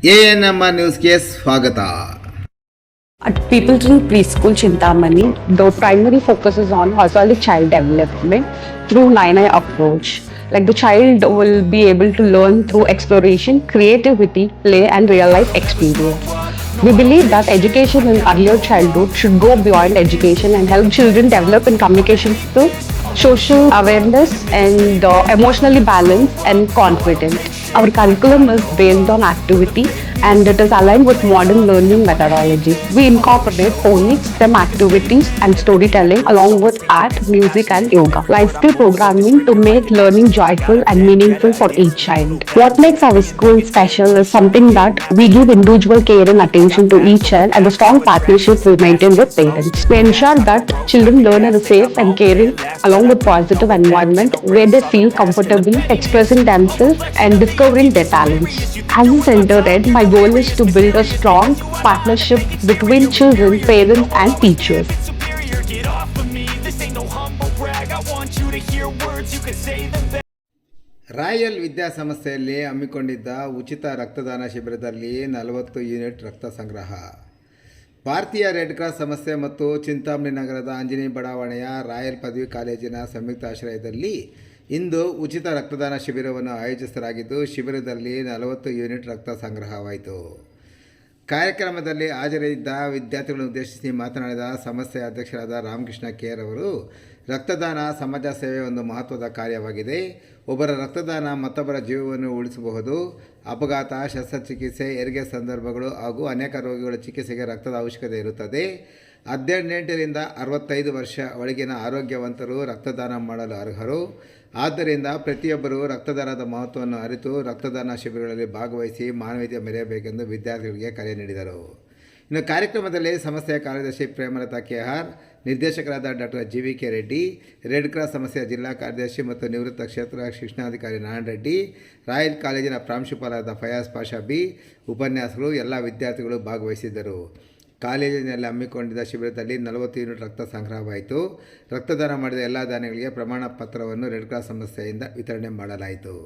ANMR ನ್ಯೂಸ್ಗೆ ಸ್ವಾಗತ. At Peopleton Preschool Chintamani, the primary focus is on holistic child development through 9I approach. Like the child will be able to learn through exploration, creativity, play, and real life experience. We believe that education in earlier childhood should go beyond education and help children develop in communication skills, social awareness, and emotionally balanced and confident. Our curriculum is based on activity and it is aligned with modern learning methodology. We incorporate phonics, STEM activities, and storytelling along with art, music, and yoga. Life skill programming to make learning joyful and meaningful for each child. What makes our school special is something that we give individual care and attention to each child, and the strong partnership we maintain with parents. We ensure that children learn in a safe and caring, along with positive environment where they feel comfortable expressing themselves and discovering their talents. As a center head, my goal is to build a strong partnership between children, parents, and teachers. Royal ವಿದ್ಯಾಸಂಸ್ಥೆಯಲ್ಲಿ ಹಮ್ಮಿಕೊಂಡಿದ್ದ ಉಚಿತ ರಕ್ತದಾನ ಶಿಬಿರದಲ್ಲಿ 40 unit ರಕ್ತ ಸಂಗ್ರಹ. ಭಾರತೀಯ red cross ಸಂಸ್ಥೆ ಮತ್ತು ಚಿಂತಾಮಣಿ ನಗರದ ಆಂಜನೇಯ ಬಡಾವಣೆಯ ರಾಯಲ್ ಪದವಿ ಕಾಲೇಜಿನ ಸಂಯುಕ್ತ ಆಶ್ರಯದಲ್ಲಿ ಇಂದು ಉಚಿತ ರಕ್ತದಾನ ಶಿಬಿರವನ್ನು ಆಯೋಜಿಸಲಾಗಿದ್ದು, ಶಿಬಿರದಲ್ಲಿ 40 ಯೂನಿಟ್ ರಕ್ತ ಸಂಗ್ರಹವಾಯಿತು. ಕಾರ್ಯಕ್ರಮದಲ್ಲಿ ಹಾಜರಿದ್ದ ವಿದ್ಯಾರ್ಥಿಗಳನ್ನು ಉದ್ದೇಶಿಸಿ ಮಾತನಾಡಿದ ಸಂಸ್ಥೆಯ ಅಧ್ಯಕ್ಷರಾದ ರಾಮಕೃಷ್ಣ ಕೇರ್ ಅವರು, ರಕ್ತದಾನ ಸಮಾಜ ಸೇವೆ ಒಂದು ಮಹತ್ವದ ಕಾರ್ಯವಾಗಿದೆ. ಒಬ್ಬರ ರಕ್ತದಾನ ಮತ್ತೊಬ್ಬರ ಜೀವವನ್ನು ಉಳಿಸಬಹುದು. ಅಪಘಾತ, ಶಸ್ತ್ರಚಿಕಿತ್ಸೆ, ಹೆರಿಗೆ ಸಂದರ್ಭಗಳು ಹಾಗೂ ಅನೇಕ ರೋಗಿಗಳ ಚಿಕಿತ್ಸೆಗೆ ರಕ್ತದ ಅವಶ್ಯಕತೆ ಇರುತ್ತದೆ. 18ರಿಂದ 65 ವರ್ಷ ಒಳಗಿನ ಆರೋಗ್ಯವಂತರು ರಕ್ತದಾನ ಮಾಡಲು ಅರ್ಹರು. ಆದ್ದರಿಂದ ಪ್ರತಿಯೊಬ್ಬರೂ ರಕ್ತದಾನದ ಮಹತ್ವವನ್ನು ಅರಿತು ರಕ್ತದಾನ ಶಿಬಿರಗಳಲ್ಲಿ ಭಾಗವಹಿಸಿ ಮಾನವೀಯತೆ ಮೆರೆಯಬೇಕೆಂದು ವಿದ್ಯಾರ್ಥಿಗಳಿಗೆ ಕರೆ ನೀಡಿದರು. ಇನ್ನು ಕಾರ್ಯಕ್ರಮದಲ್ಲಿ ಸಂಸ್ಥೆಯ ಕಾರ್ಯದರ್ಶಿ ಪ್ರೇಮಲತಾ ಕೆಆರ್, ನಿರ್ದೇಶಕರಾದ doctor GVK Reddy, red cross ಸಂಸ್ಥೆಯ ಜಿಲ್ಲಾ ಕಾರ್ಯದರ್ಶಿ ಮತ್ತು ನಿವೃತ್ತ ಕ್ಷೇತ್ರ ಶಿಕ್ಷಣಾಧಿಕಾರಿ ನಾರಾಯಣ ರೆಡ್ಡಿ, ರಾಯಲ್ ಕಾಲೇಜಿನ ಪ್ರಾಂಶುಪಾಲರಾದ ಫಯಾಜ್ ಪಾಷಾ ಬಿ, ಉಪನ್ಯಾಸಕರು, ಎಲ್ಲ ವಿದ್ಯಾರ್ಥಿಗಳು ಭಾಗವಹಿಸಿದ್ದರು. ಕಾಲೇಜಿನಲ್ಲಿ ಹಮ್ಮಿಕೊಂಡಿದ್ದ ಶಿಬಿರದಲ್ಲಿ 40 ಯೂನಿಟ್ ರಕ್ತ ಸಂಗ್ರಹವಾಯಿತು. ರಕ್ತದಾನ ಮಾಡಿದ ಎಲ್ಲ ದಾನಿಗಳಿಗೆ ಪ್ರಮಾಣ ಪತ್ರವನ್ನು ರೆಡ್ ಕ್ರಾಸ್ ಸಂಸ್ಥೆಯಿಂದ ವಿತರಣೆ ಮಾಡಲಾಯಿತು.